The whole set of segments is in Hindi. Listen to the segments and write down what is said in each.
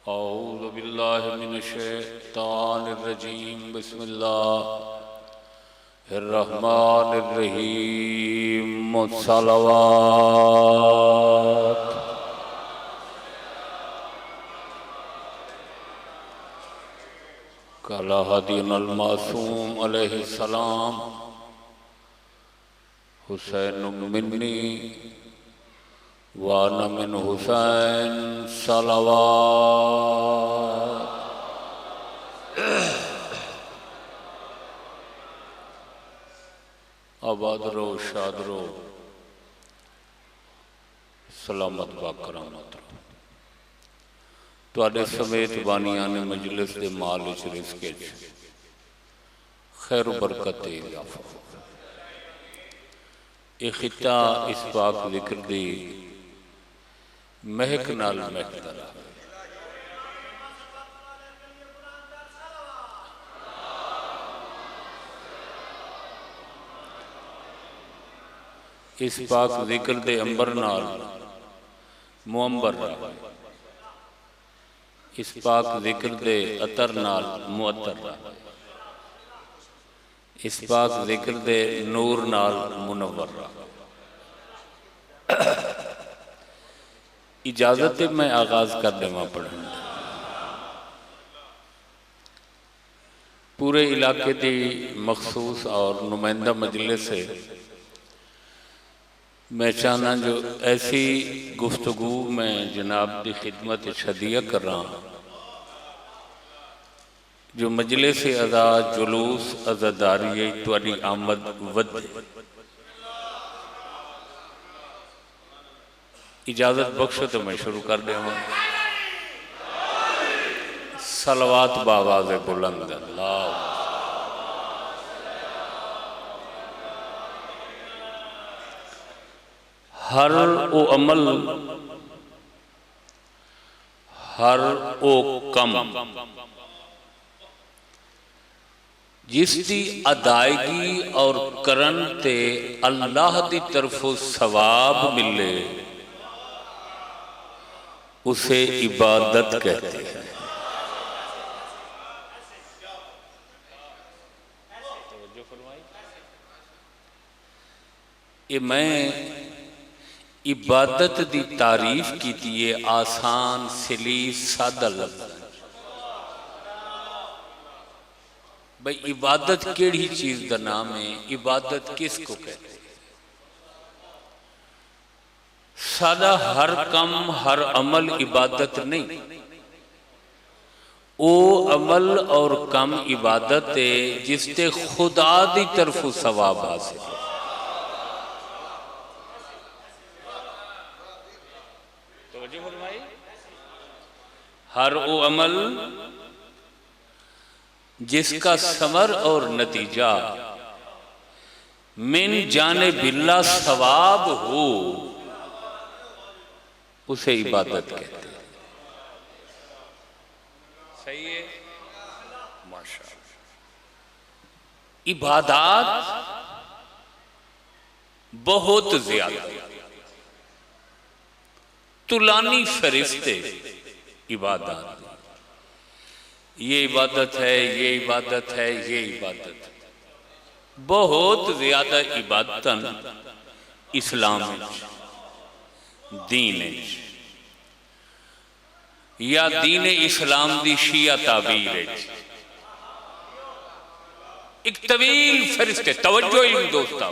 औज़ु बिल्लाहि मिनश्शैतानिर्रजीम बिस्मिल्लाहिर्रहमानिर्रहीम सलवात। कला हदीनल मासूम अलैहिस्सलाम हुसैन मिन्नी वाना मिन हुसैन सलवात। आबाद रो शाद रो सलामत बाकरामत रो। तुहाडे समेत बानियां ने मजलिस दे माल विच रिज़्क़ खैर बरकत इज़ाफ़ा। ये खिता इस पाक ज़िक्र दी महक नाल महकदा रहा। इस पाक ज़िक्र दे अंबर नाल मुअंबर रहा। इस पाक ज़िक्र दे अतर नाल मुअत्तर रहा। इस पाक ज़िक्र दे नूर नाल मुनव्वर रहा। इजाजत है मैं आगाज कर देवा पढ़ने। पूरे इलाके की मखसूस और नुमाइंदा मजलिस से मैं चाहना जो ऐसी गुफ्तगू में जनाब की खिदमत शदिया कर रहा जो मजलिस अदा जुलूस अज़ादारी तुहाडी आमद वधे। इजाजत बख्शो तो मैं शुरू कर देवा। सलवात बावाज़ बुलंद अल्लाह। हर ओ अमल हर ओ कम जिसकी अदायगी और करन ते अल्लाह की तरफों सवाब मिले उसे इबादत कहते हैं। ये मैं इबादत की तारीफ की है आसान सलीस सादा लफ्ज़। भाई इबादत केड़ी चीज का नाम है? इबादत किसको कहते हैं? सादा हर कम हर अमल इबादत नहीं। ओ अमल और कम इबादत है जिसते खुदा दी तरफ सवाब हासिल है। हर वो अमल जिसका समर और नतीजा मिन जाने बिल्ला सवाब हो उसे इबादत कहते हैं। सही है माशाअल्लाह। इबादत बहुत ज्यादा तुलानी फरिश्ते इबादत, ये इबादत है, ये इबादत है, ये इबादत है। बहुत ज्यादा इबादतन इस्लाम दीन है या दीन इस्लाम दी शिया ताबीर है। एक तवील फरिश्ते तवज्जो दोस्ता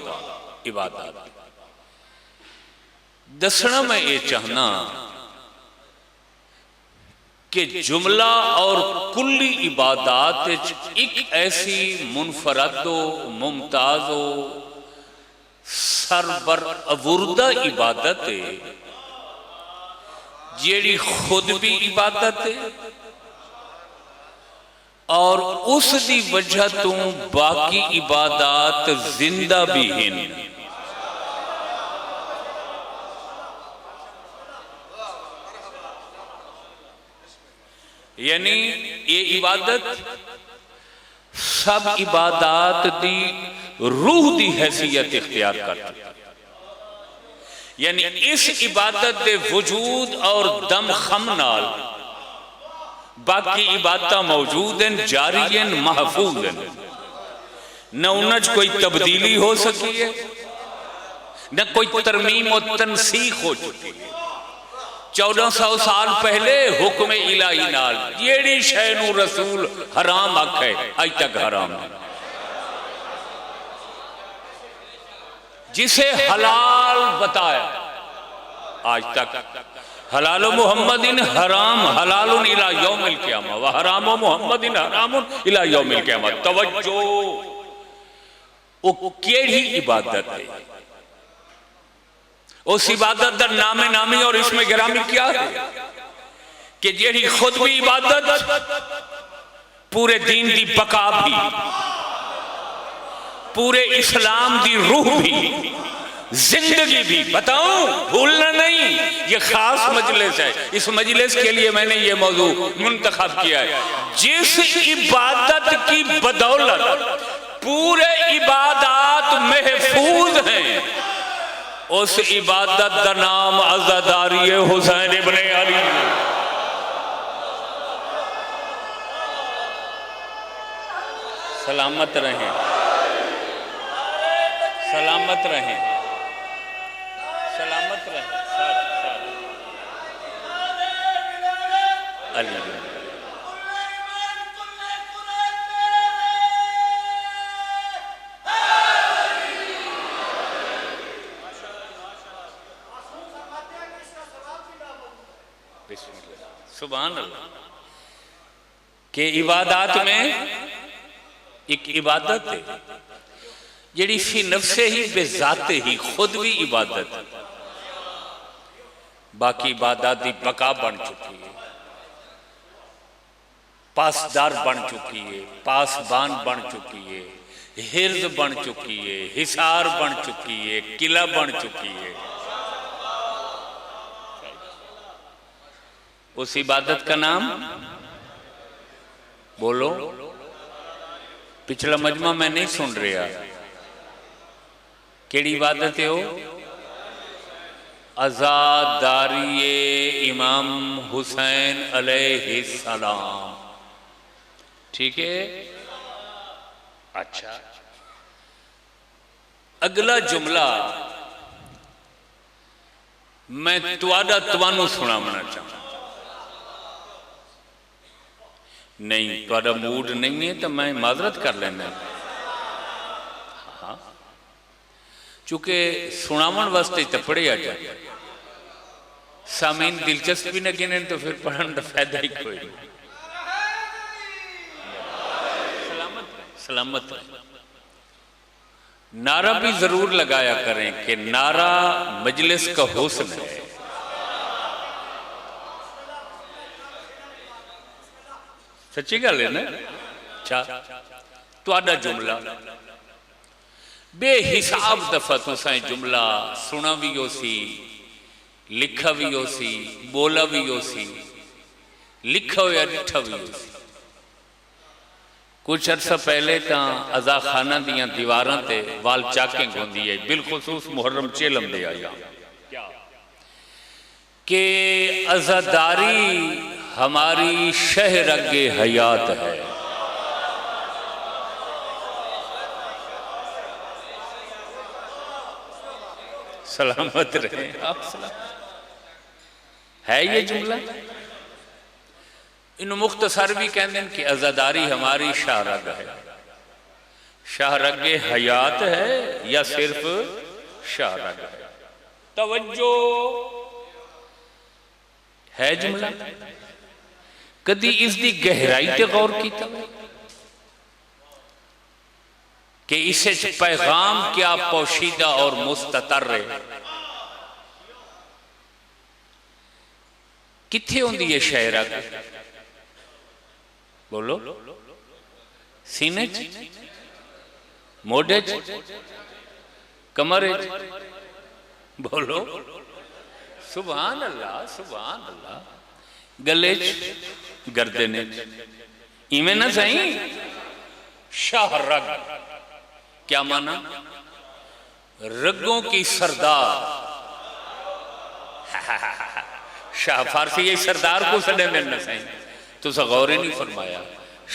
इबादत दसना मैं ये चाहना कि जुमला और कुल्ली इबादत एक ऐसी मुनफरदो मुमताजो सरबर अवुर्दा इबादत है जेड़ी खुद भी इबादत है और उस दी वजह तो बाकी इबादत जिंदा भी हैं। यानी ये इबादत सब इबादत दी रूह दी हैसियत इख्तियार करती है। यानी इस इबादत दे वजूद और दम खम नाल बाकी इबादत मौजूद हैं, जारी हैं, महफूज हैं। न उन्हें कोई तब्दीली हो सकी है, न कोई तरमीम और तनसीख हो चुकी है। 1400 साल पहले हुक्म इलाही नाल जेड़ी शै नूं रसूल हराम आखे अज तक हराम है। जिसे हलाल बताया आज तक हलाल मुहम्मदिन हराम हलालुन इला यौमिल क़ियामा व हराम मुहम्मदिन हरामुन इला यौमिल क़ियामा। तवज्जो, वो केड़ी इबादत है? उस इबादत दा नामे नामी और इसमें गिरामी क्या है कि जेड़ी खुद भी इबादत, पूरे दीन दी बका भी, पूरे इस्लाम दी रूह भी, जिंदगी भी। बताऊं, भूलना नहीं, ये खास मजलिस है। इस मजलिस के लिए मैंने ये मौजू मुंतखब किया है। जिस इबादत की बदौलत पूरे इबादत महफूज हैं, उस इबादत का नाम अज़ादारी हुसैन इब्ने अली। सलामत रहें, सलामत रहें, सलामत रहें। अली सुभान अल्लाह के इबादत में एक इबादत है जेड़ी फी नफ्से ही बेजाते ही खुद भी इबादत है, बाकी इबादत की बका बन चुकी है, पासदार बन चुकी है, पासबान बन चुकी है, हिर्ज बन चुकी है, हिसार बन चुकी है, किला बन चुकी है। उस इबादत का नाम बोलो। पिछला मजमा मैं नहीं सुन रहा, केड़ी इबादत है वो? आजादारी इमाम हुसैन अलैहिस्सलाम। ठीक है, अच्छा। अगला जुमला मैं तुहानू सुनावना चाहता। नहीं, तुहाडा मूड नहीं है तो मैं माजरत कर लेना। हाँ, चूंकि सुनावन वास्ते तो पढ़िया जाए, सामीन दिलचस्पी न गिने तो फिर पढ़ने का फायदा ही कोई नहीं। सलामत रहे, सलामत रहे। नारा भी जरूर लगाया करें कि नारा मजलिस का हुस्न है। सच्ची गल है ना? अच्छा, तुहाडा जुमला बेहिसाब दफा तुसां जुमला सुना भी हो सी, लिखा भी हो सी, बोला भी हो सी, लिखा हो या डिठा भी हो सी। कुछ अर्सा पहले तो अजा खाना दियां दीवारां ते वाल चाके होंदी है, बिलखुसूस मुहर्रम चेलम दे आया कि अजादारी हमारी शहर अगे हयात है। सलामत रहे आप। है ये जुमला? इन मुख्तसर भी कहते हैं कि अजादारी हमारी शाहरग है। शाहरग हयात है या सिर्फ शाहरग है? तवज्जो है जुमला। कदी इसकी गहराई ते गौर किया कि इसे पैगाम क्या पोशीदा और मुस्ततर है? किथे होंदी है शायरा? बोलो। सीने च, मोढे च, कमरे च? बोलो। सुभान अल्लाह, सुभान अल्लाह। गले च, गर्दने च, इवें ना सही। शाहरग क्या माना? रगों की सरदार। शाह फारसी ये सरदार को सडे मिलना सही। तुसा गौर ही नहीं फरमाया।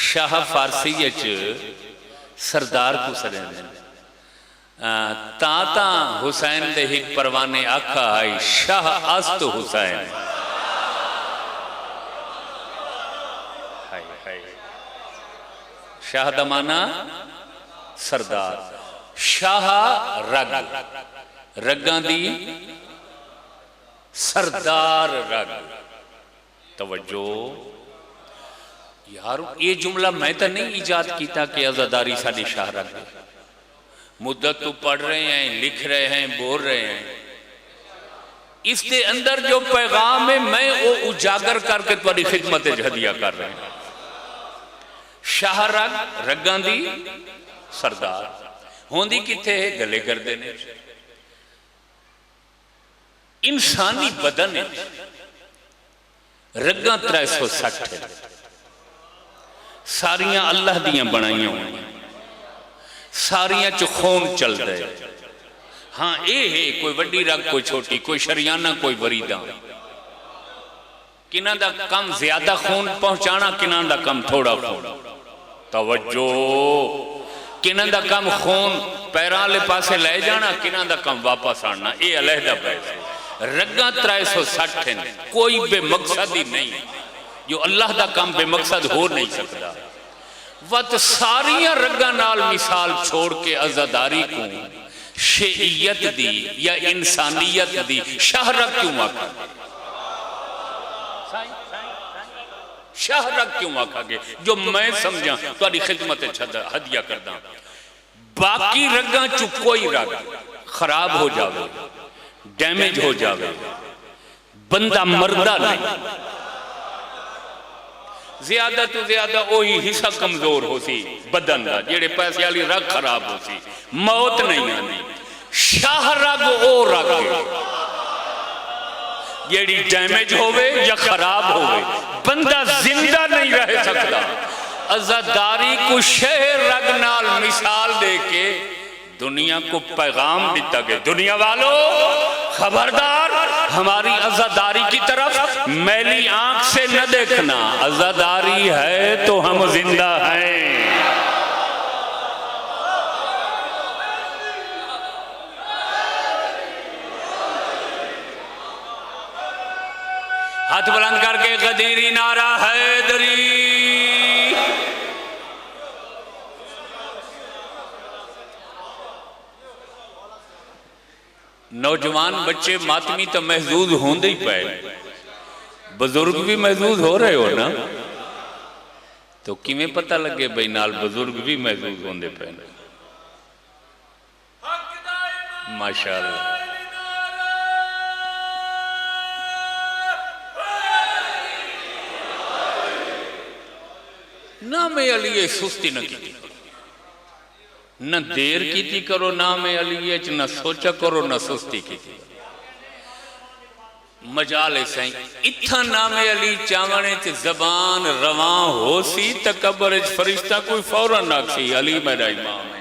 शाह फारसी सरदार को सदेंदे ताता हुसैन दे हिक परवाने आखा आई शाह अस्त हुसैन। शाह दा माना सरदार, शाह रग रगां दी सरदार रग। तवज्जो यार, ये जुमला मैं तो नहीं इजाद किया कि आजादारी साडी शाह रग। मुद्दत तो पढ़ रहे हैं, लिख रहे हैं, बोल रहे हैं, इसके अंदर जो पैगाम है मैं वो उजागर करके तुम्हारी खिदमत हदिया कर रहे हैं। शाह रग रगां दी सरदार होंदी किथे है? गले करते ने। इंसानी बदन रगां 360 सारियां अल्लाह दियां बनाइयां हुई, सारियां च खून चलता है। हाँ ये है कोई वड्डी रग, कोई छोटी, कोई शरियाना, कोई वरीदा। किन्हां दा कम ज्यादा खून पहुंचाना, किन्हां दा कम थोड़ा खून। तवज्जो, किन्हां दा कम खून पैरां वाले पासे ले जाना, किन्हां दा कम वापस आना। ये अलहदा पैसे रगां 360 हैं, कोई बेमकसद ही नहीं। जो अल्लाह दा काम बेमकसद हो नहीं सकता। वत सारियां रगां नाल मिसाल छोड़ के अज़ादारी को शेइयत दी या इंसानियत दी शाहरग क्यों आखा? शाहरग क्यों आखागे? जो मैं समझा तुहाडी खिदमत हदिया करदा। बाकी रगां चु कोई रग खराब हो जावे, डैमेज हो जावे, बंदा मरदा नहीं। ज्यादा तो ज्यादा वही हिस्सा कमजोर हो सी बदन का, जेड़े पैसे वाली रग खराब हो सी, मौत नहीं आनी। शाह रग ओ रग जेड़ी डैमेज होवे या खराब होवे, बंदा जिंदा नहीं रह सकता। अज़ादारी को शहर रग नाल मिसाल दे के दुनिया को पैगाम दिता गया, दुनिया वालों खबरदार, हमारी अज़ादारी की तरफ मैली आंख से न देखना। अज़ादारी है तो हम जिंदा हैं। हाथ बुलंद करके गदीरी नारा हैदरी। नौजवान बच्चे मातमी तो महसूस होंदे ही पे, बुजुर्ग भी महसूस हो रहे हो ना, तो किमें पता लगे भाई नाल बुजुर्ग भी महसूस होंदे पे। माशाअल्लाह। ना मैं अली सुस्ती न की, न देर की करो ना में अली, न सोचा करो न सुस्ती की। मजाले सही इत्था नामे अली चावने च जबान रवा हो सी त कब्र च फरिश्ता कोई फौरन नाखी अली मेरा इमाम है।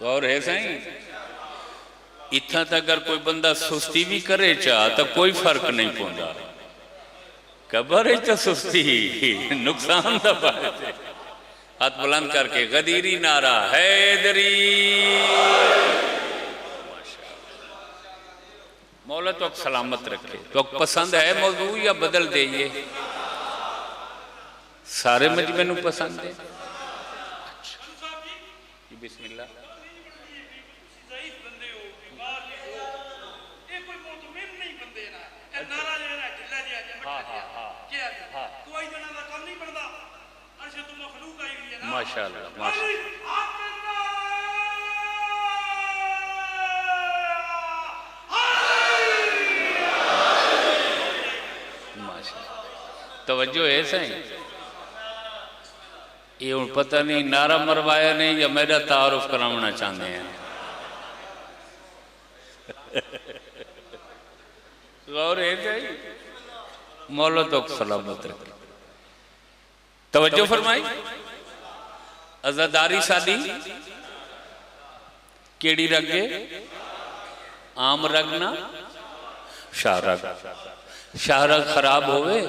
और है सही इत्था तक अगर कोई बंदा सुस्ती भी करे चाह तो कोई फर्क नहीं पौंदा। कब्र च सुस्ती नुकसान दा बात है। हाथ बुलंद करके गदीरी नारा हैदरी। मौला तो सलामत रखे। तो पसंद है मौजू या बदल देइए? सारे मजमे नू पसंद है। बिस्मिल्लाह। माशाअल्लाह माशाअल्लाह। तवज्जो है सही। ये हूँ पता नहीं नारा मरवाया नहीं या मेरा तारुफ कराना चाहते हैं। गौर है सही। मौला तो सलामत रखे। तवज्जो फरमाई। अज़ादारी सादी केड़ी रग है? आम रग ना शाह रग। शाहरग खराब होवे,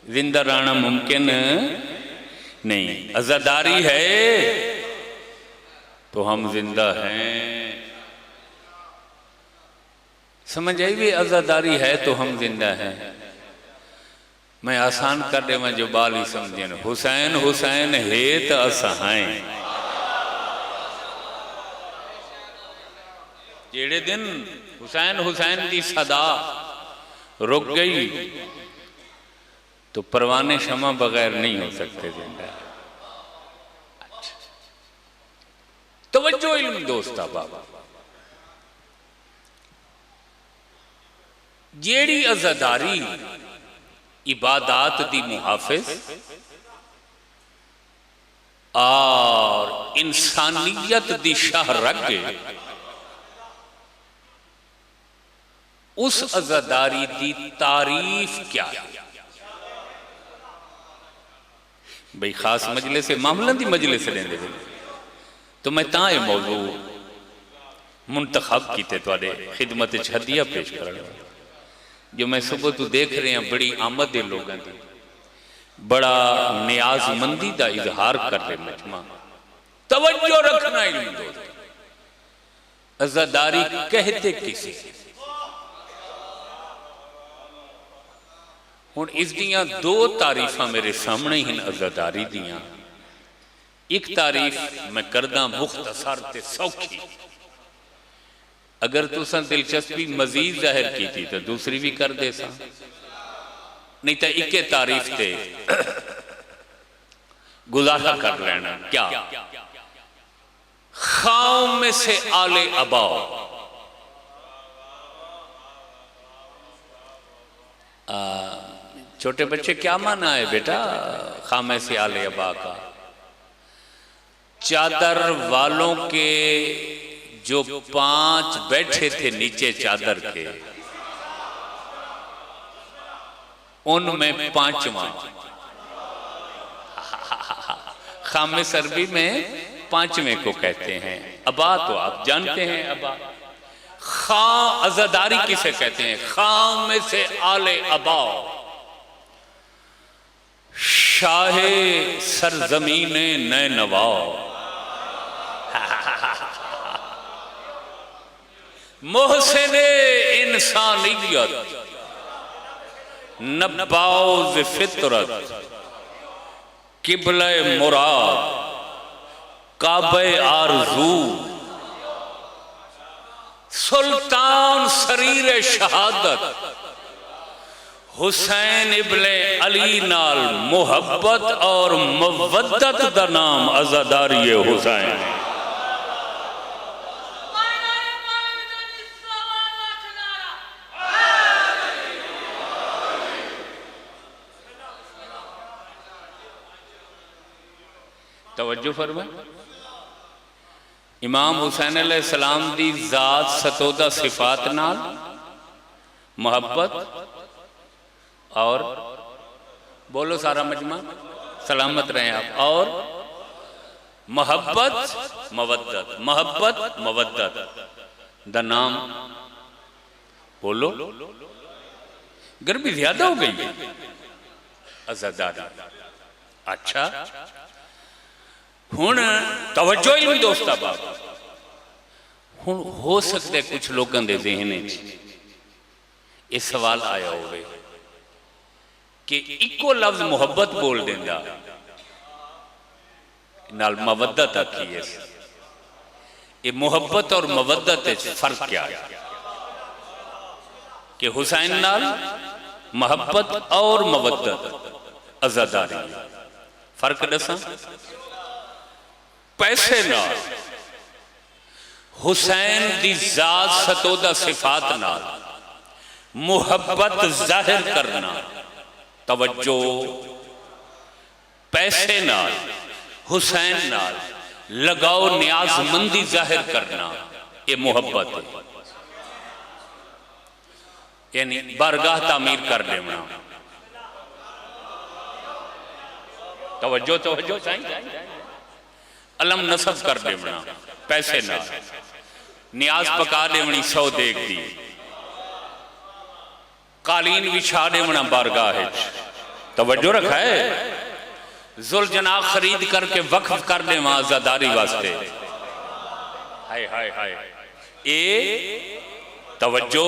जिंदा रहना मुमकिन नहीं। अज़ादारी है तो हम जिंदा हैं। समझ आई भी, अज़ादारी है तो हम जिंदा हैं। मैं आसान कर दे, मैं जो बाल ही समझे न। हुसैन हुसैन है तो असहाय। जेड़े दिन हुसैन हुसैन की सदा रुक गई तो परवाने शमा बगैर नहीं हो सकते जिंदा। तवज्जो इल्म दोस्ता बाबा, जेड़ी अज़ादारी इबादात दी मुहाफिज और इंसानियत दी शाह रग, उस अज़ादारी दी तारीफ क्या है? भाई खास मजलिस से मामलों की मजलिस लेंदे तो मैं तां ये मौजू मुंतखब किते तुहाडे खिदमत च हदिया पेश करन। जो मैं सुबह तो देख रहे हैं बड़ी आमद दे लोगों की, बड़ा नियाजमंदी का इजहार कर रहे मजमा। तवज्जो रखना इल्म दोस्त, अज़ादारी कहते किसी हुण इस दियां दो तारीफा मेरे सामने ही अज़ादारी दियां। एक तारीफ मैं करदा मुख्तसर ते सौखी, अगर तुसां दिलचस्पी मजीद जाहिर की थी तो दूसरी भी कर दे सा, नहीं तो इके तारीफ ते गुजारा कर लेना। क्या खाम में से आले अबाओ, छोटे बच्चे क्या माना है बेटा खामे से आले अबा का? चादर वालों के जो 5 बैठे थे नीचे चादर के, उनमें 5वां खामे सरबी में 5वें को कहते हैं। अबा तो आप जानते हैं, अबा खा अज़ादारी किसे कहते हैं? खाम में से आले अबा, शाहे सरजमीने नैनवा, मोहसिने इंसानियत, नब्बाउज़ फितरत, किबले मुराद, काबे आरज़ू, सुल्तान शरीर शहादत, हुसैन इब्ने अली नाल मुहब्बत और मवद्दत दा नाम अज़ादारी हुसैन। तवज्जो फरमा, इमाम हुसैन अलैहिस्सलाम दी जात सतोदा सिफात नाल मोहब्बत और बोलो सारा मजमा सलामत रहे आप, और मोहब्बत मवद्दत, मोहब्बत मवद्दत दा नाम बोलो। गर्मी ज्यादा हो गई है अज़ादारी। अच्छा हुण तवज्जो ही दोस्ता बाप, हुण हो सकता है कुछ लोगों के ज़हन ये सवाल आया होवे कि इको लफ्ज मुहब्बत बोल देंदा नाल मवद्दत आखी है, ये मुहब्बत और मवद्दत फर्क क्या है? कि हुसैन नाल मोहब्बत और मवद्दत अज़ादारी, फर्क दसा। पैसे नाल हुसैन दी जात सतोदा सिफात नाल मुहब्बत जाहिर करना, तवज्जो, पैसे नाल हुसैन नाल लगाओ न्याजमंदी जाहिर करना, ये मोहब्बत है। यानी बारगाह तामीर कर देना। तवज्जो तवज्जो अलम नसब कर देना, पैसे ना नियाज पका देवनी 100 देख दी, कालीन विछा देवना बारगाह तवज्जो रखा है। जुल जना खरीद करके वक्फ कर दे आजादारी वास्ते। हाय हाय हाय, ए तवज्जो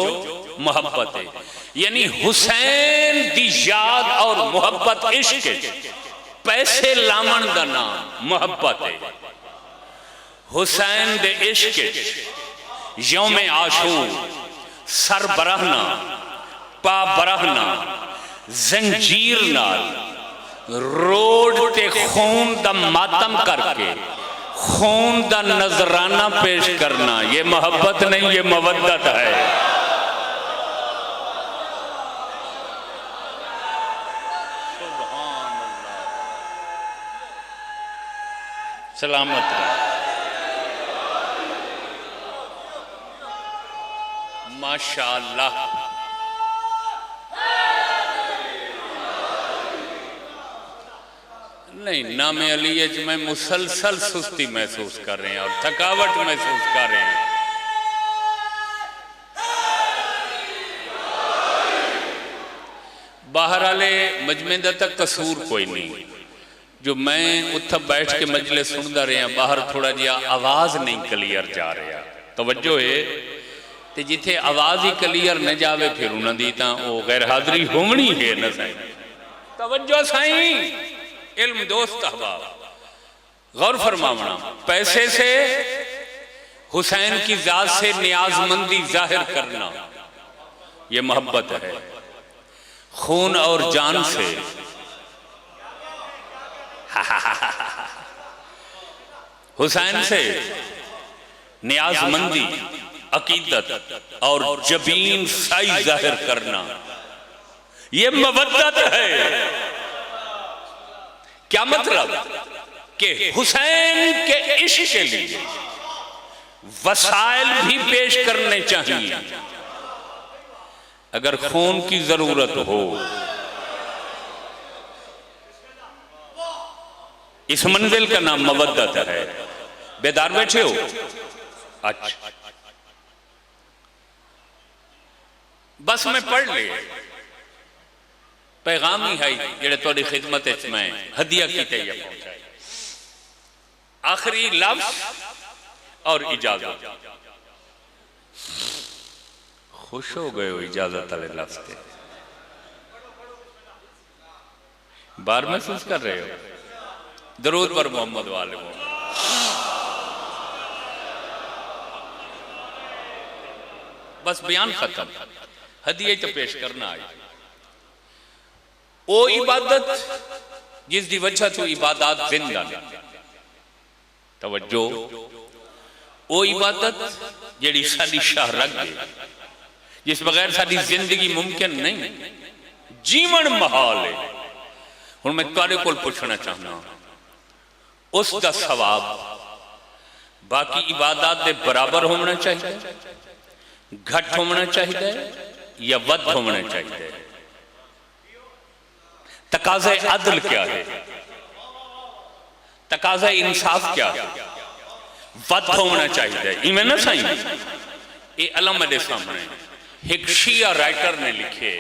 मोहब्बत है। यानी हुसैन दी याद और मोहब्बत इश्क पैसे लामन दा नाम मोहब्बत है। हुसैन दे इश्क यौम आशूर सर बरहना पा बरहना जंजीर नाल रोड ते खून दा मातम करके खून दा नजराना पेश करना, ये मोहब्बत नहीं, ये मवद्दत है। सलामत माशाअल्लाह। नहीं, नामे अली में मुसलसल सुस्ती महसूस कर रहे हैं और थकावट महसूस कर रहे हैं। बाहर वाले मजमे दा तक कसूर कोई नहीं, जो मैं उत्थे बैठ के मजले सुनता रहा, बाहर थोड़ा जिहा आवाज नहीं क्लीयर जा रहा। तवज्जो है, ते जिथे आवाज ही क्लीयर न जावे फिर उन्होंने तां वो गैर हाजरी होनी है न साईं। तवज्जो साईं, इल्म दोस्त अहबाब गौर फरमावना। पैसे से हुसैन की जात से नियाजमंदी जाहिर करना, यह मोहब्बत है। खून और जान से हुसैन से नियाजमंदी, अकीदत और जबीन साई जाहिर करना, यह मवद्दत है। क्या मतलब कि हुसैन के इश्क के लिए वसाइल भी पेश करने चाहिए। अगर खून की जरूरत हो, इस मंजिल का नाम मवद्दत है। बेदार बैठे हो? अच्छा, बस मैं पढ़ ले पैगाम ही है जेड़े तुहाडी खिदमत च मैं हदिया कीते या पहुंचाए। आखिरी लफ्ज और इजाजत। खुश हो गए हो इजाजत वाले लफ्ज से? बार महसूस कर रहे हो? दरूद पर मोहम्मद वाले मोहम्मद। बस बयान खत्म, हदिया तो पेश करना आई। ओ इबादत जिस दी वजह तो इबादत जिंदा ने। तवज्जो, ओ इबादत जेड़ी साडी शाह रख गई, जिस बगैर साडी जिंदगी मुमकिन नहीं, जीवन महाल है। हुण मैं तुहाडे कोल पुछना चाहना, उसका सवाब बाकी इबादत के बराबर होना चाहिए, घट होना चाहिए या वध होना चाहिए? तकाज़े अदल क्या है? तकाज़े इंसाफ क्या है? वध होना चाहिए। इवें ना सही, ये अलम मेरे सामने एक शिया राइटर ने लिखे,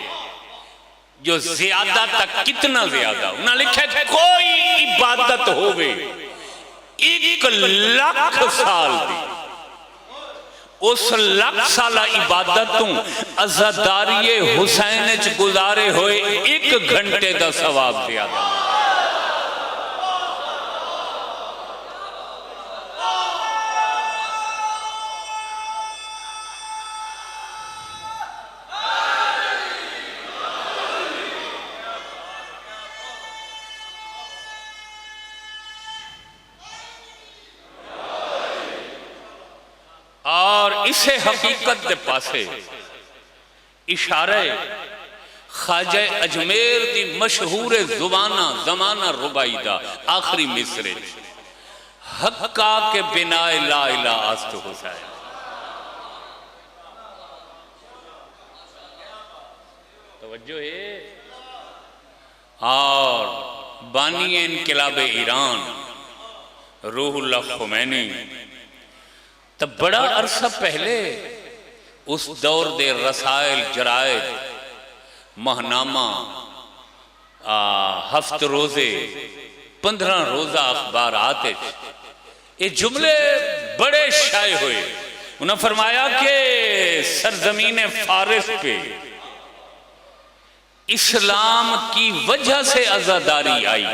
जो ज्यादा तक कितना ज्यादा उन्हें लिखा, कोई इबादत होवे 1 लाख साल दी, उस लाख साल इबादत तो अज़ादारी हुसैन च गुजारे हुए 1 घंटे का सवाब ज्यादा। और इसे हकीकत के पासे इशारे ख्वाजा अजमेर की मशहूर जुबाना जमाना रुबाई दा आखिरी मिसरे, हक्का के बिना ला इला अस्त हुसैन। तवज्जो है। और बानी इनकलाब ईरान रूहुल्लाह खुमैनी तब बड़ा अरसा पहले उस दौर दे रसायल जरायद महनामा, हफ्त रोजे, 15 रोजा अखबार आते, ये जुमले बड़े शाये हुए। उन्होंने फरमाया कि सरजमीन फारिस पे इस्लाम की वजह से आजादारी आई,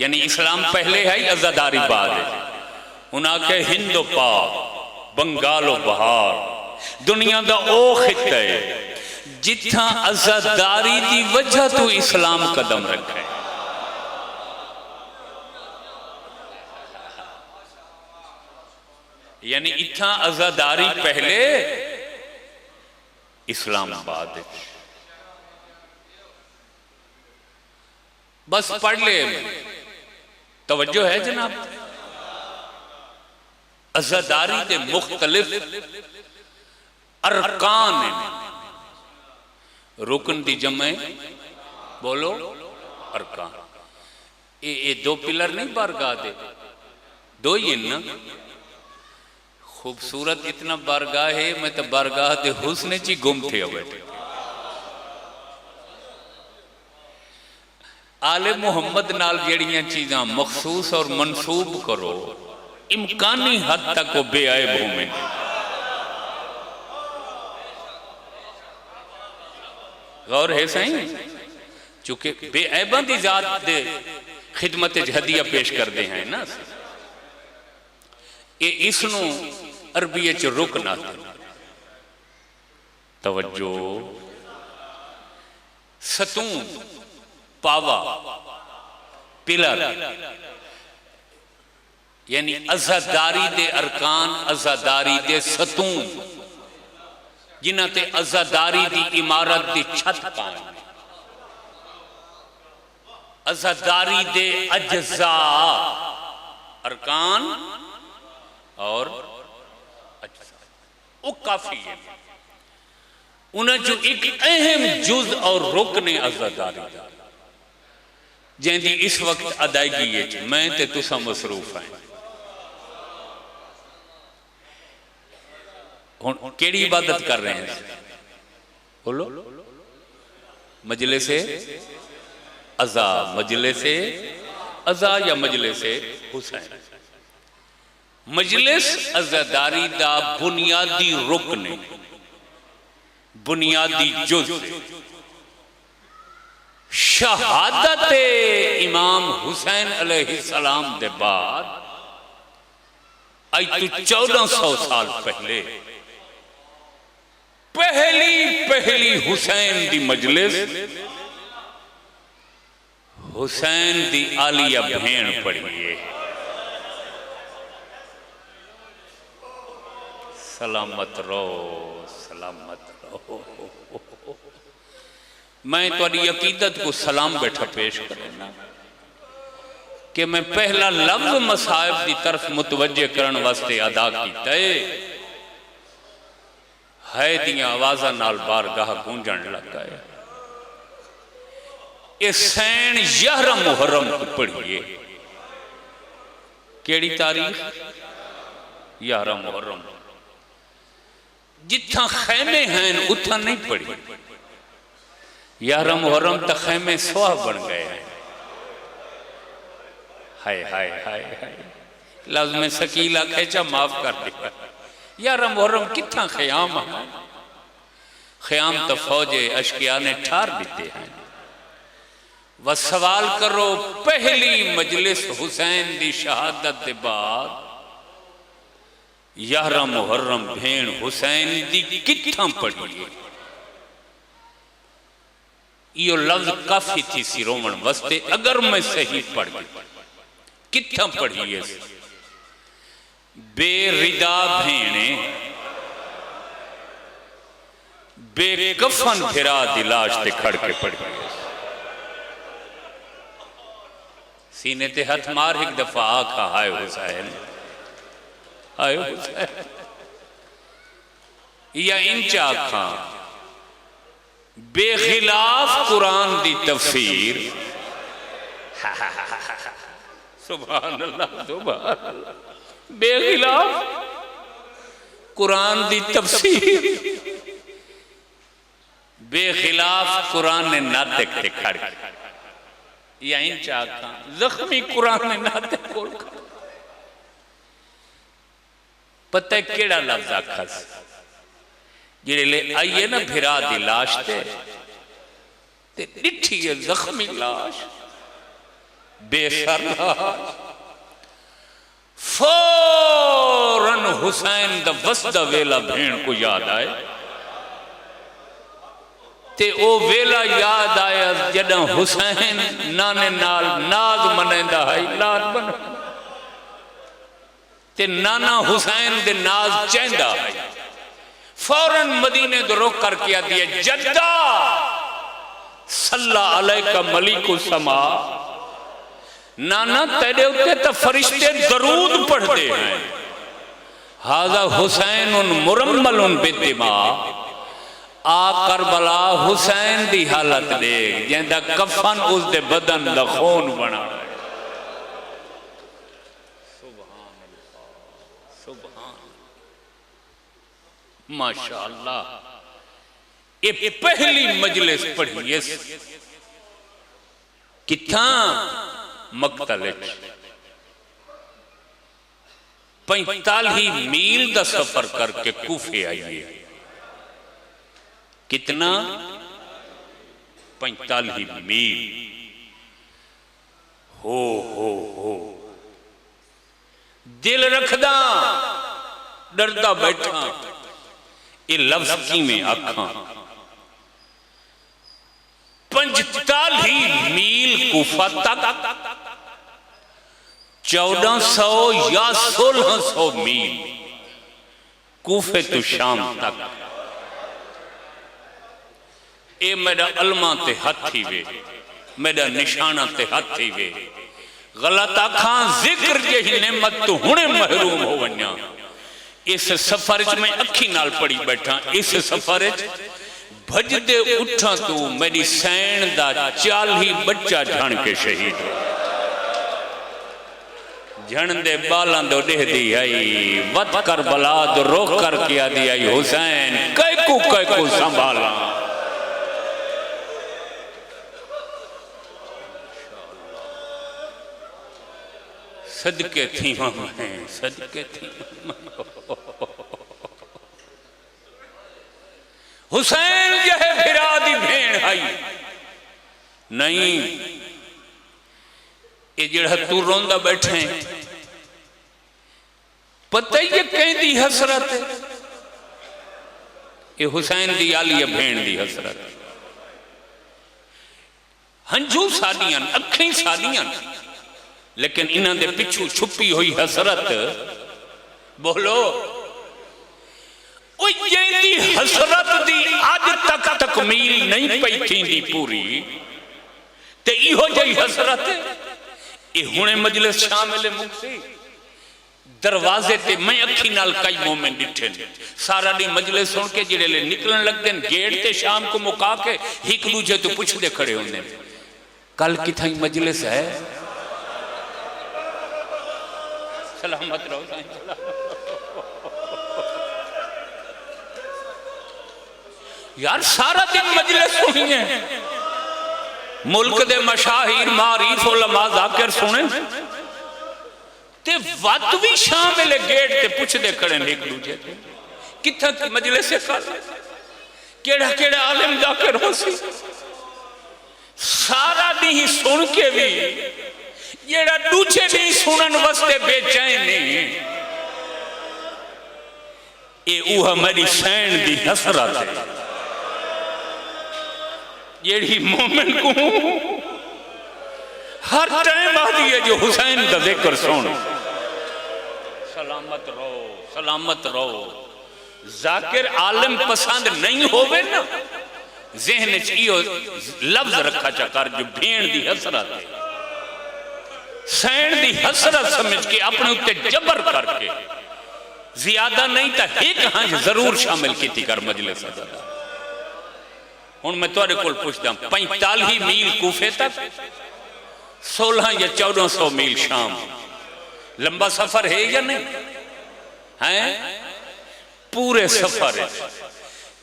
यानी इस्लाम पहले है, आजादारी बाद है। उन्हें के हिंदो पाक, बंगालो बहार, दुनिया का ओ खिता है जिथा आजादारी की वजह तो इस्लाम कदम रखे। यानी इतना आजादारी पहले, इस्लाम बाद। बस पढ़ ले, तवज्जो है जनाब। आजादारी के मुख्तलिफ अरकान, रुकन दी जमे बोलो अरकान। ये 2 पिलर नहीं बारगाह दे, 2 ही ना। खूबसूरत इतना बारगाह है, मैं तो बारगाह दे हुस्न ची गुम थे बैठे। आले मुहम्मद नाल जड़ियां चीज़ां मखसूस और मनसूब करो, इम्कानी हद तक वो बेआब होवे। गौर है सही, चूंकि बेऐबां दी जात दे खिदमत हदिया पेश करते हैं ना, ये इसनू अरबी च रुक ना। तवज्जो, सतून, पावा, पिलर, यानी आजादारी दे अरकान, आजादारी दे सतून, जिन्हां ते आजादारी दी इमारत दी छत कायम। आजादारी दे अज्जा, अरकान और अज्जा, वो काफी है। उन्हें जो एक अहम जुज और रुकन आजादारी दा, जिंदी इस वक्त अदायगी मैं ते तुसा मसरूफ है। हुण केड़ी इबादत कर रहे हैं? बोलो, मजलिसे अज़ा, मजलिसे अज़ा या मजलिसे हुसैन। मजलिस अज़ादारी दा बुनियादी रुकन, बुनियादी जुज शहादत इमाम हुसैन अलैहिस्सलाम दे बाद आज तो 1400 साल पहले पहली हुसैन दी मजलिस हुसैन दी आलिया भेण पढ़िए। सलामत रहो, सलामत रहो। मैं तुम्हारी अकीदत को सलाम बैठा पेश करना कि मैं पहला लफ्ज मसाहिब की तरफ मुतवज्जे करने वास्ते अदा किया है दियां आवाज़ां नाल बारगाह गूंजण लग गए। ये सैन 11 मुहर्रम को पढ़िए। केड़ी तारीख? 11 मुहर्रम। जिथा खैमे हैं उथा नहीं पढ़ी। 11 मुहर्रम तक खैमे सुहा बन गए हैं। हाय हाय हाय हाय, लफ्ज़ में सकीला खेचा माफ कर दिया। 11 मुहर्रम कितना ख्याम है। ख्याम तो फौजे अशकिया ने ठार देते हैं। वह सवाल करो पहली मजलिस हुसैन दी शहादत के बाद 11 मुहर्रम भेण हुसैन दी कित्थां पढ़ी? यो लफ्ज काफी थी सिरोमण वस्ते अगर मैं सही पढ़ गई। कित्थां पढ़ी है? बेरिदा भेणे बेकफन फिरा दिलाश ते खड़ के पढ़ी। सीने ते हाथ मार एक दफा आखा हाय हुसैन, हाय हुसैन। या इंच आखा बेखिलाफ कुरान दी तफसीर। सुभान अल्लाह, सुभान अल्लाह। बेखिलाफ कुरान दी तफसीर बेखिलाफ कुरान ने नातिक ते खड़ यहीं चाका जख्मी कुरान ने नातिक कोल पता है केड़ा लफ्ज आखस जेड़े ले आइए ना फिरा दी लाश ते डिठी है जख्मी लाश बेसर लाश फौरन हुसैन दा वसदा वेला भेण को याद आए ते ओ वेला याद आया जदा हुसैन नाने नाल नाज मनेंदा है लाल बन ते नाना हुसैन दे नाज चेंदा है फौरन मदीने दो रुख करके आती है जद्दा सल्ला अलैका मलिकु समा नाना तेरे उत्ते तो फरिश्ते दरूद पढ़ते हैं हाजा हुसैन उन मुरम्मल उन बेदिमा आ करबला हुसैन दी हालत देख जिंदा कफन उस दे बदन दा खून बना माशाअल्लाह ये पहली मजलिस पढ़ी किथा मकतल 45 मील का सफर करके कूफे आइए कितना 45 मील हो दिल रखदा डरदा बैठा ये लफ्ज की में आखा 45 मील कूफा तक 1400 या 1600 मील कूफे तो शाम तक ए मेरा अलमा ते हाथी वे मेरा निशाना ते हाथी वे गलत आखा जिक्र जही नेमत तो हुणे महरूम हो वन्या इस सफर च मैं अखी नाल पड़ी बैठा इस सफर च भजदे उठा तू मेरी सैन दा 40 बच्चा झण के शहीद झण दे बालां दो डेहदी आई वत कर बला दो रोक कर के आदि आई हुसैन कैकू संभाला सदके थी मैं सदके थी हुसैन जहे फिरा दी भेण आई नहीं ये जड़ा तू रोंदा बैठे पता ही ये कहती हसरत ये हुसैन दी आलिया भेण दी हसरत हंजू सादियां अखी सादियां लेकिन इन्हां दे पिछू छुपी हुई हसरत बोलो हसरत दी अज तक तकमील नहीं पई थी पूरी ते इहो जही हसरत ये हुणे मजलिस शामिल मुक्ति दरवाजे ते मैं अखी नाल कई मोमेंट डिठे सारा दी मजलिस सुन के जिहड़े ले निकलन लगदे गेट ते शाम को मुका के एक दूजे तो पुछदे खड़े होंदे कल किथाई मजलिस है सलामत रहो यार सारा दिन मजलिस सुनी है मुल्क दे मशाहिर मारीफ उलमा जाकिर सुने ते वत भी शामिल गेट ते पुछदे खड़े ने एक दूजे ते किथे मजलिस कर केड़ा केड़ा आलिम जाकिर हो सी सारा दिन सुन के भी जेड़ा दूजे नहीं सुनन वास्ते बेचैन नहीं ये उह मेरी सैन दी हसरत है जेड़ी मोमिन को हर टाइम आती है जो हुसैन का जिक्र सुन सलामत रहो जाकिर आलिम पसंद नहीं होवे ना जहन च इहो लफ्ज रखा चकर जो भेण दी हसरत है सैन दी हसरत समझ के अपने उत्ते जबर करके ज्यादा नहीं तो एक हंज जरूर शामिल की कर मजलिस हुण मैं तुहाडे कोल पुछदा 45 मील कूफे तक 16 या 1400 मील शाम लंबा सफर है या नहीं है पूरे सफर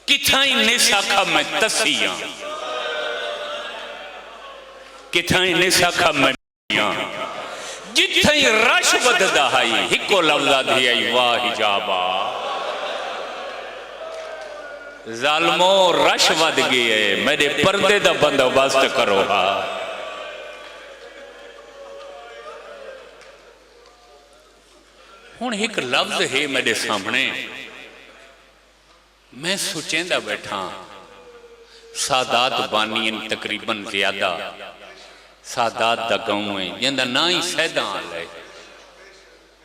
किथाई निसाखा में तसियां, किथाई निसाखा में जिथई रश वधदा है हिको लफ्ज़ दी आई वाह हिजाबा। ज़ालमो रश वध गई है, मेरे पर्दे दा बंदोबस्त करो। हा हुण एक लफ्ज़ है मेरे सामने, मैं सोचेंदा बैठा सादात बानियन तकरीबन ज्यादा सादात दा गाँव है जिंदा ना ही सैदा हाल है।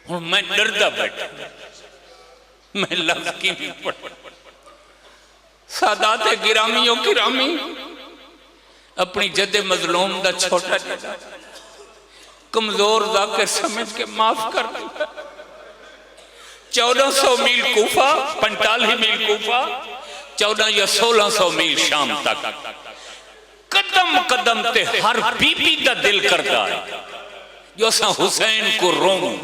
हुण मैं डरदा बैठा, मैं लफ्ज़ की नहीं पढ़। सादात गिरामियों गिरामी अपनी जदे मजलूम दा छोटा जदा कमजोर जाकर समझ के माफ कर दिया। 1400 मील कूफा, 45 मील कूफा, 14 या 1600 मील शाम तक कदम कदम ते हर बीबी का दिल करता है जो असा हुसैन को रोऊं,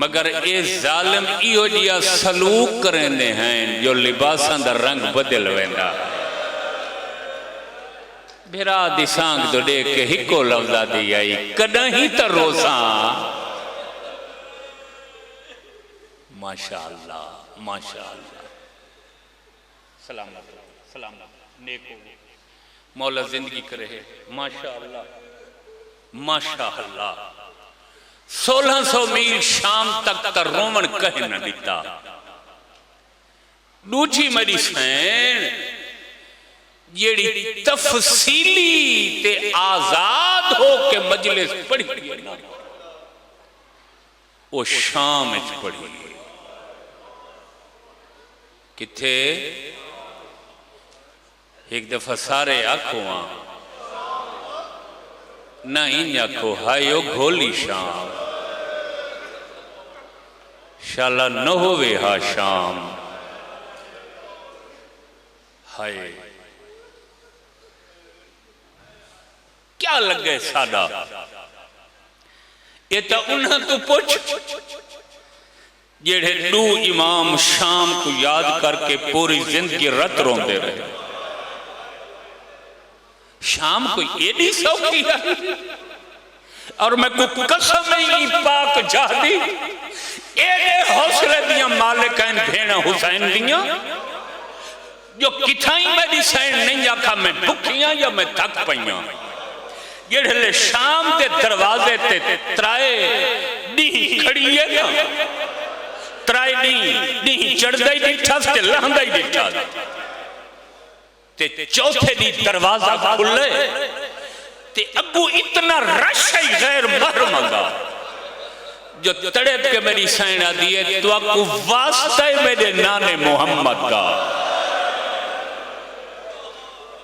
मगर ये जालिम इहो जिहा सलूक करेंदे हैं जो लिबासां दा रंग बदल वेंदा। बिरा दी सांग तो देख के हिको लफ्ज़ दी आई कदहीं त रोसा। माशाअल्लाह माशाअल्लाह, सलामत सलामत नेको मौला जिंदगी करे है। माशाअल्लाह माशाअल्लाह, 1600 मील शाम तक का रोमन कह न दिता। दूजी मेरी सैन जेड़ी तफसीली ते आजाद हो के मजलिस पढ़ी है ना, वो शाम पढ़ी है। किथे एक दफा सारे आखो ना इन आखो हायो घोली शाम, शाला न होवे हा शाम। हाय क्या लगे सादा, ये तो उन्हें तो पूछ जेड़े दू इमाम शाम को याद करके पूरी जिंदगी रत रोंदे रहे। शाम को एडी सौखी है, और मैं को कसम ही पाक जादी एडे हौसले दियां मालिक हैं भेण हुसैन दियां जो किथाई मेरी सैन नहीं आखा मैं भुखियां या मैं थक पईयां। जेड़े शाम के दरवाजे ते त्राए दी खड़ी है ना, त्राए दी चढ़दा ही डिठा ते लहंदा ही डिठा ते चौथे दी दरवाजा खुले ते अबू इतना रश है गैर महरम का जो तड़प के मेरी सैन आदि है तो आपको वास्ता है मेरे नाने मोहम्मद का।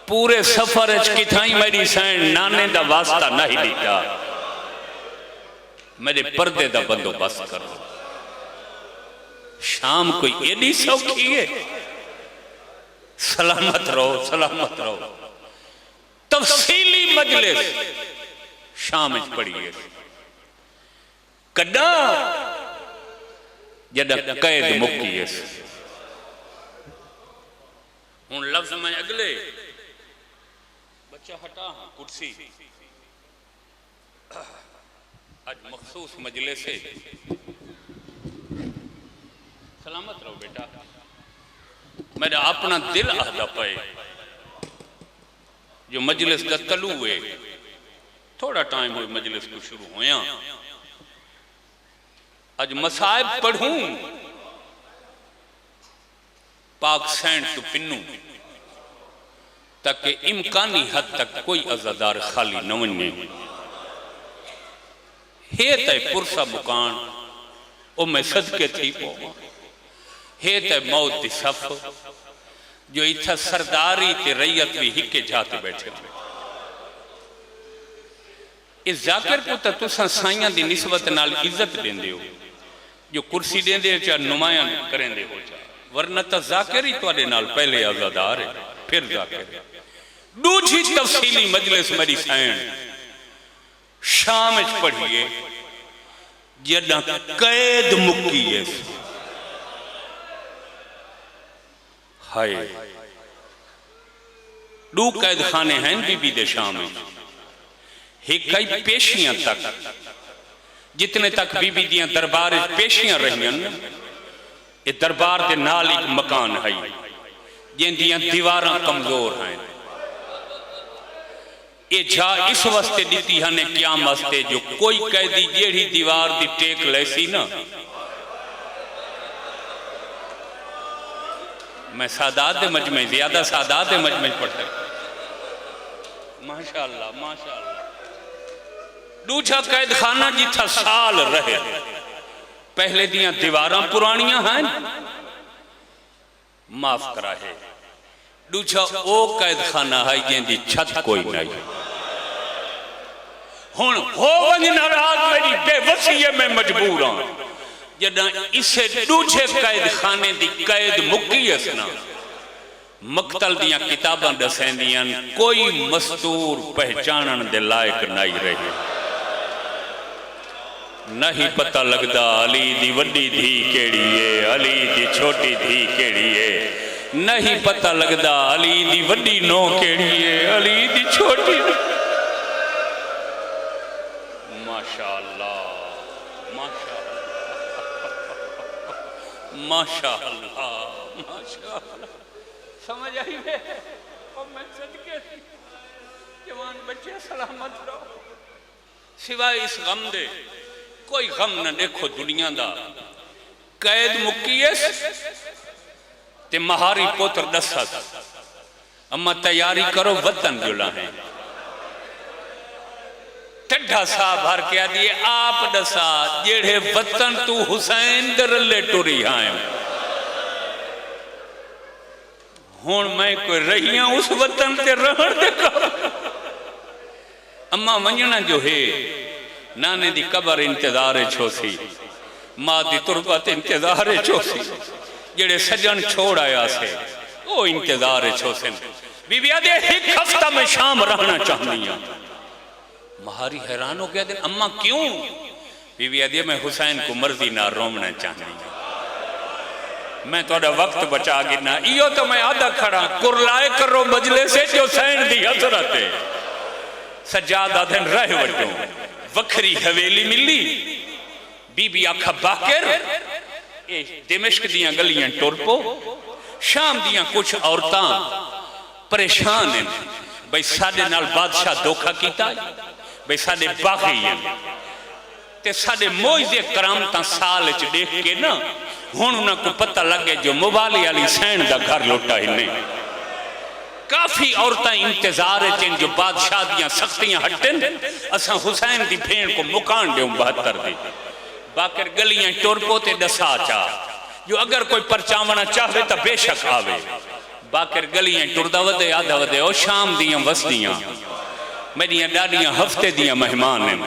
पूरे सफर किथाई मेरी सैन नाने दा वास्ता नहीं दिता, मेरे पर्दे दा बंदोबस्त करो। शाम कोई एडी सौखी है, सलामत रहो सलामत रहो। तफसीली मजलिस शाम पड़ी है कदा जदा कैद मुक्की है। हुण लफ्ज में अगले बच्चा हटा हाँ कुर्सी आज मखसूस मजलिस है। सलामत रहो बेटा, मेरा अपना दिल आहदा पे जो मजलिस का तलू है। थोड़ा टाइम हो मजलिस को शुरू होया, आज मसाइब पढ़ूं पाक सैंड तो पिन्नू ताकि इम्कानी हद तक कोई अजादार खाली न वने। हे तय पुरसा मुकान ओ मैं सदके थी पो हे तय मौत दी सफ जो इथा सरदारी ते रैयत भी हिके जाते बैठे। इस जाकिर को तो तुसा साइयां दी निस्बत नाल इज्जत देंदे हो, जो कुर्सी देंदे चा नुमाया करेंदे हो चा, वरना तो जाकिर ही तुहाडे नाल पहले आजादार है फिर जाकिर। दूसरी तफसीली मजलिस मेरी सैन शाम पढ़िए जदा कैद मुक्की है। हाय दू कैद खाने हैं बीबी दे शाम में, एक कई पेशियां तक, जितने तक बीबी दियां दरबार पेशियां रहियां, ये दरबार के नाल एक मकान है जिंदियां दीवारां कमजोर हैं। ये जा इस वास्ते दी है क्या वास्ते जो कोई कैदी जेड़ी दीवार दी टेक लैसी ना, मैं सादात दे मजमे ज्यादा सादात दे मजमे पढ़ता, माशाअल्लाह माशाअल्लाह। दूजा कैद खाना जिथा साल रहे, पहले दियां दीवारां पुरानियां हैं, माफ करा है। दूजा ओ कैद खाना है जिंदी छत कोई नहीं। हुण हो वंज नाराज मेरी बेवसी है, मैं मजबूर हां। जदा इसे दूजे कैद खाने दी कैद मुक्की असना, मकतल दियां किताबां दसेंदियां कोई मस्तूर पहचानन दे लायक नहीं रहे। नहीं पता लगदा अली दी वड्डी धी केड़ी है, अली दी छोटी धी केड़ी है। नहीं पता लगदा अली दी वड्डी नो केड़ी है, अली दी छोटी। माशाअल्लाह माशाअल्लाह माशाअल्लाह माशाअल्लाह। समझ आई वे? और मैं सदके जवान बच्चे सलामत रहो। सिवाय इस गम दे कोई गम न देखो दुनिया दा। कैद मुकीस ते महारी पुत्र दसत, अम्मा तैयारी करो वतन जुला है। टड्ढा सा भर के दिए आप दसा जेड़े वतन तू हुसैन दरले टुरी आए। हुण मैं कोई रही हूं उस वतन ते रहण दे कर। अम्मा वंजना जो है नाने दी कबर इंतजार छोसी, मां दी तुरबत इंतजार छोसी, जेड़े सजन छोड़ आया से वो इंतजार छोसे। बीबी आदे एक हफ्ता में शाम रहना चाहती हूं। महारी हैरान हो गया, दिन अम्मा क्यों? बीबी आदि मैं हुसैन को मर्जी ना रोमना चाहती हूं, मैं थोड़ा वक्त बचा गिना। इो तो मैं आधा खड़ा कुरलाए करो मजले से जो हुसैन दी हजरत है। सज्जाद आदन रह वटो वखरी हवेली मिली। बीबी आखा बाकर दिमश्क दियां गलियां टुर पो। शाम दियां कुछ औरतां परेशान हैं भाई साडे नाल बादशाह धोखा कीता, भाई साडे बागी हैं ते साडे मोइज़े करामतां साल च देख के ना हुण उन्हां को पता लगे जो मुबाली वाली सैन दा घर लुटा इन्हें। काफी औरतां इंतजार च जो बादशाह दियां सख्तियां हटन, असा हुसैन दी भेण को मुकान देऊं 72 दी। बाकर गलियां टुर पो ते दसा चा जो अगर कोई परचावना चाहे तो बेशक आवे। बाकर गलियां टुरदा वदे आधा वदे ओ शाम दियां वसदियां मेरियां डाडियां हफ्ते दियां मेहमान हैं।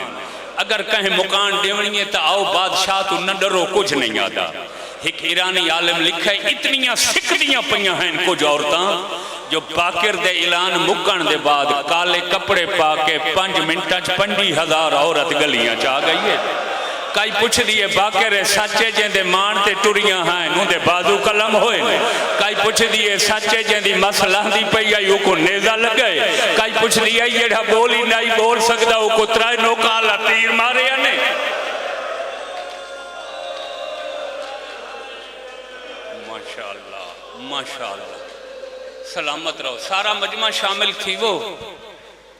अगर कहीं मुकान देवनी है तो आओ बादशाह तू न डरो कुछ नहीं आता। एक ईरानी आलिम लिखे इतनियां सिकदियां पईयां हैं कुछ औरतां जो बाकर दे ऐलान मुकन दे बाद काले कपड़े पा के 5 मिनटां च 50,000 औरत गलियां च आ गई है। कई पुछ दिए बाकर सच्चे जेंदे मान ते टुरियां हैं उनके बाजू कलम होए। कई पुछ दिए सच्चे जेंदी मसला दी पई आई को नेजा लगे। कई पुछ दिए जेड़ा बोल ही नहीं बोल सकता को 3 नौका तीर मारे ने। माशाअल्लाह माशाअल्लाह सलामत रहो। सारा मजमा शामिल थी वो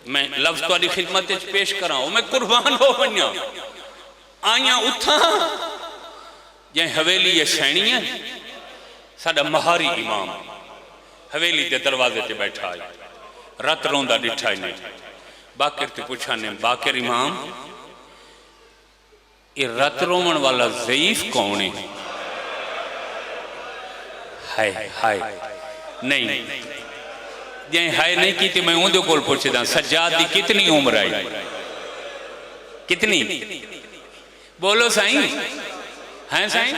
मैं लफ्ज तुहाडी खिदमत च पेश कराऊं। मैं कुर्बान हो वन्या आइया उठा जै हवेली ये सैनी है। साडा महारी इमाम हवेली के दरवाजे ते बैठा है, रत रोंदा डिठा ही नहीं। बाकर ते पूछा ने बाकर इमाम ये रत रोमन वाला ज़ईफ कौन है? हाय हाय नहीं जै हाय नहीं की तो मैं उनके कोल पूछदा सज्जाद दी कितनी उम्र आई? कितनी बोलो साईं? हैं साईं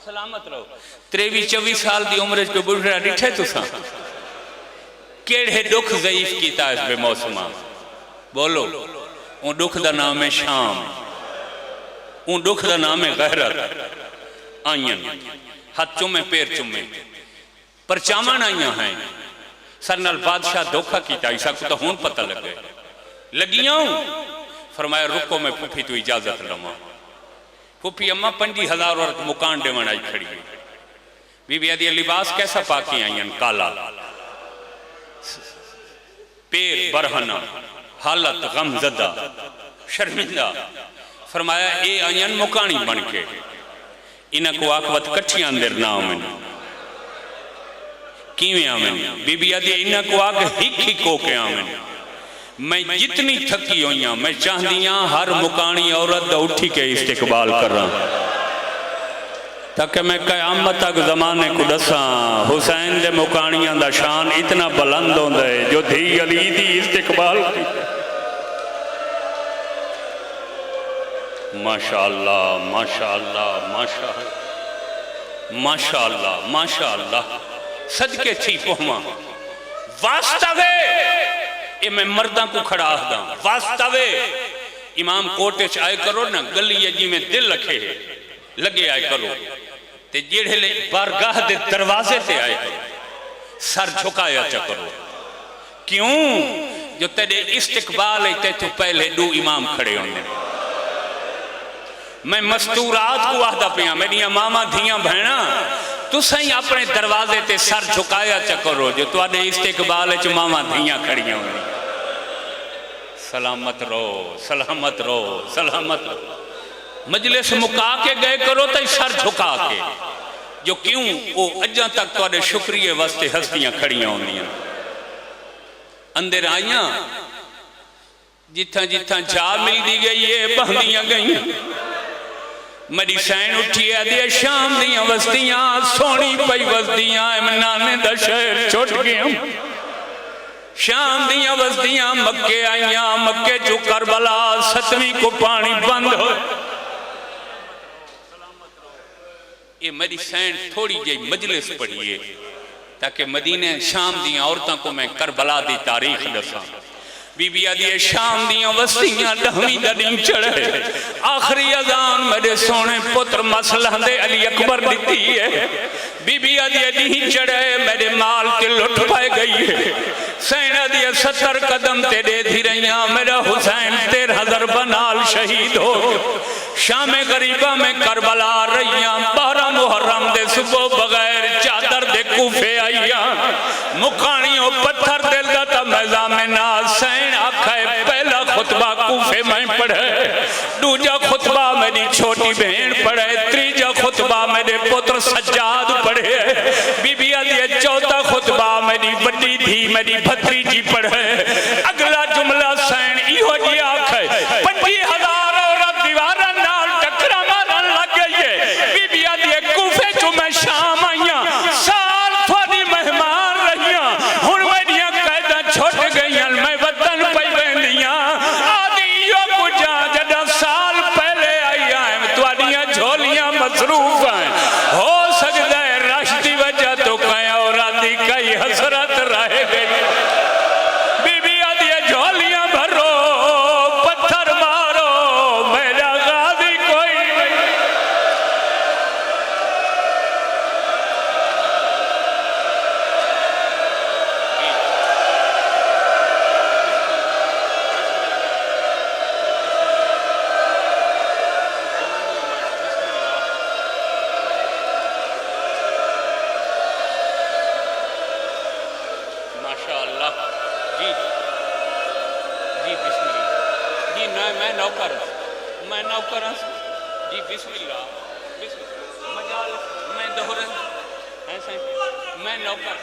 सलामत रहो। 23-24 साल की उम्र कोई बुढ़ा डिठे तुसा? केड़े दुख ज़ईफ किया इस बेमौसमा? बोलो। उन दुख का नाम है शाम, उन दुख का नाम है गैरत। आइयन हाथ चुमे पैर चुमे परचावन आईया हैं सर नाल बादशाह धोखा किया इसा को तो हुण पता लगे लगियां। फरमाया रुको मैं फूफी तू इजाजत लवा। फूफी अम्मा 50,000 औरत मुकान देवन आई खड़ी है। बीबी आदि लिबास कैसा पाके आई काला पेर बरहना हालत गमजदा शर्मिंदा। फरमाया ए आयन मुकानी बन के इन्हें को आखवत कट्ठियां अंदर ना आवन किवें आवन। बीबी आदि इन्हें को आख हिक हिक होके आवन। मैं जितनी थकी हुई हाँ मैं चाहती हाँ हर मुकानी औरत उठी के इस्तेकबाल करा ताकि मैं क़यामत तक ज़माने को दसा हुसैन दे मुकानियां दा शान इतना बुलंद होंदा है जो धी अली दी इस्तेकबाल की। माशाअल्लाह माशाअल्लाह माशाअल्लाह माशाअल्लाह माशाअल्लाह। सदके थी पोहमा वास्तवे ये मैं मर्दा को खड़ा आखदा वास्तवे इमाम कोटे च आए करो ना गली जी में दिल रखे लगे आए करो ते जेड़े बारगाह दे दरवाजे से आए करो सर झुकाया चा करो। क्यों जो तेरे इस्तिकबाल है ते तो पहले दो इमाम खड़े होंगे। मैं मस्तूरात को आखदा पिया मेरिया मामा धियां बहना तुसा ही अपने दरवाजे ते सर झुकाया चा करो जो तुहाडे इस्तिकबाल च मामा धियां खड़ियां होंगी। सलामत रहो सलामत रहो सलामत रहो। मजलिस मुका के गए करो तो सर झुका के जो क्यों वो अजा तक तुहाडे शुक्रिया वास्ते हस्तियां खड़ियां होंदियां। अंदर आईया जिथा जिथा जा मिलती गई है बहदियां गई। मेरी सैन उठी है शाम दियां वस्तियां सोनी पई वस्तियां नाने दा शहर छुट गया। शाम दियां वस्तियां मक्के आईया मक्के चो करबला 7वीं को पानी बंद हो। ये मेरी सैन थोड़ी जी मजलिस पढ़िए ताकि मदीने शाम दियां औरतों को मैं करबला दी तारीख दसा। बीबी आदि शाम दियां वस्तियां 10वीं दा दिन चढ़े आखिरी अजान मेरे सोने पुत्र मसला दे अली अकबर दी है। बीबी आदि दी चढ़े मेरे माल ते लुट पाए गई है। सैना दी 70 कदम तेरे धी रहिया मेरा हुसैन 13,000 बनाल शहीद हो। शामे गरीबा में करबला रहिया 12 मुहर्रम दे सुबह बगैर चादर दे कूफे आईया मुकानियों पत्थर दिल दा ता मैज़ामिना सैन आखे पहला खुतबा कूफे में पढ़े दूजा खुतबा मेरी छोटी बहन पढ़े तीजा खुतबा मेरे पुत्र सज्जाद पढ़े। बीबी आदि चौथा खुतबा मेरी बड़ी धी मेरी भतीजी पढ़े। अगला जुमला सैन इहो जी आखे 50,000 औरत दीवार नाल टकरा मारन लग गई है। बीबी आदि कूफे चो मैं शाम आईया साल थोड़ी मेहमान रहिया हुण मेरिया कैदा छुट गई मैं वतन पई वेंदियां आदि यो कुजा जदा साल पहले आईया तुहाडियां झोलियां मसरूफ हैं हो सकदा है रश दी वजह तो कई औरत दी कई हसरत रह गई। बीबी आदि झोलियां भरो पत्थर मारो मेरा गाजी कोई नहीं। माशाअल्लाह जी जी बिस्मिल्लाह जी ना मैं नौकर जी बिस्मिल्लाह बिस्मिल्लाह मजाल मैं दोहरा ऐसा मैं नौकर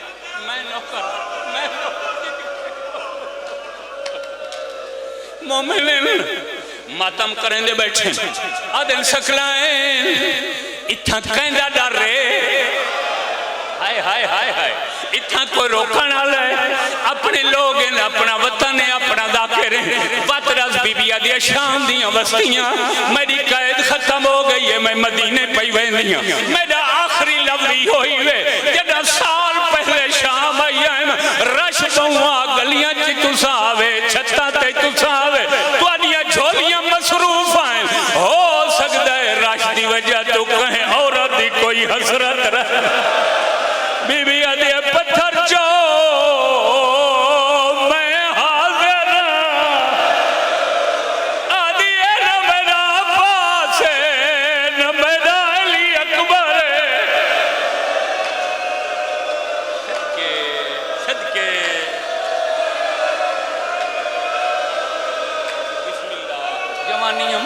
मोमिन मातम करें दे बैठे आदिल सकलाएं इत्था कहंदा डर रे हाय हाय हाय हाय इतना कोई रोकने वाला है अपने लोग अपना वतन है अपना दाखिर है। बतरस बीबी आदि शाम दियां वस्तियां मेरी कैद खत्म हो गई है मैं मदीने पई वेंदियां मेरा आखिरी लफ्जी होई वे जदा साल पहले शाम आई है रश बहुआ गलियां च तुसा आवे छत्ता ते तुसा आवे तुहाडियां झोलियां मसरूफ हैं हो सकदा है रश दी वजह तो कहे औरत दी कोई हसरत रहे। बीबी आदि पत्थर चो मैं हाजिर, आदि न मेरा पास न मेरा अली अकबर। सदके सदके बिस्मिल्लाह जवानियां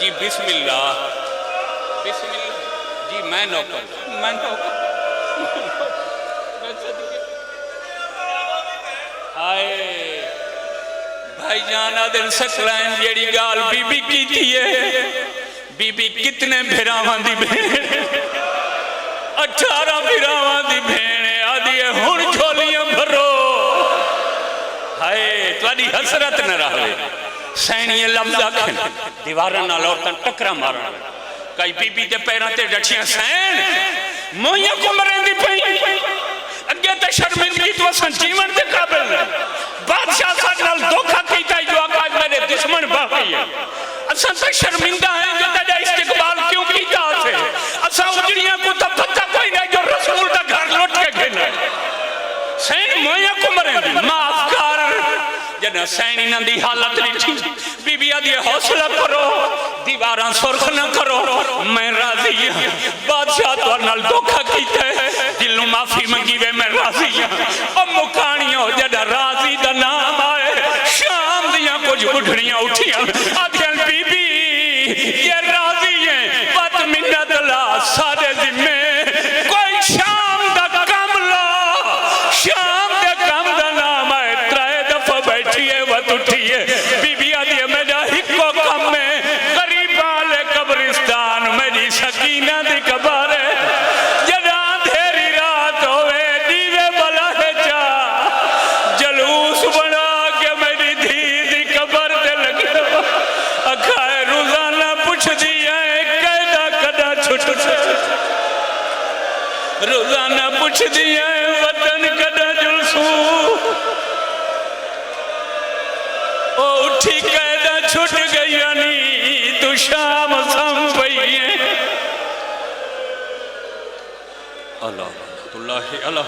जी, बिस्मिल्लाह बिस्मिल्लाह जी। मैं नौकर हाय भाईजान आदन सकलैन जेड़ी गाल बीबी की थी है। बीबी कितने भिरावां दी भेण, 18 भिरावां दी भेण आदि हुण झोलियां भरो। हाय तुहाडी हसरत न रहे। सैनिए लफ्ज आखन दीवारां नाल औरतां टकरा मारन। कई बीबी के पैरों से डटियां सैन मोइयां कुमरेंदी पई। अगे तो शर्मिंदगी तो असन जीवन के काबिल नहीं। बादशाह साथ नाल धोखा कीता जो आका मेरे दुश्मन बाकी है। असन तो शर्मिंदा है जो तेरा इस्तेकबाल क्यों कीता से। असा उजड़ियां को तो पता कोई नहीं जो रसूल दा घर लुट के खेला। सैन मोइयां कुमरेंदी माफ कर। जना सैनी ना दी हालत नहीं थी। बीबी आदि हौसला करो, दीवारां सुर्ख न करो, मैं राजी हाँ। बादशाह तो नाल धोखा कीता है, दिलों माफी मंगी वे मैं राजी हाँ। अब मुकानियों जड़ा राजी दा नाम आए। शाम दियां कुछ बुढ़ड़ियां उठियां आदियां बीबी ये राजी है बद मिन्नत ला सारे जिम्मे कोई शाम दा कम ला। शाम दे कम दा नाम आए। 3 दफा बैठी है वत उठी है। बीबी आदि मेरा हिको कम में गरीब वाले कब्रिस्तान मेरी सकीना दी कबर है। जदा अंधेरी रात होवे दीवे बला है जा जलूस बना के मेरी धी दी कबर ते लगे। अखाए रोजाना पुछ दी है कैदा कदा छुट से। रोजाना पुछ दी है वतन कदा जुलसू। ओ उठी कैदा छुट गई नी तू शाम सम पई है। अल्लाह अल्लाह अल्लाह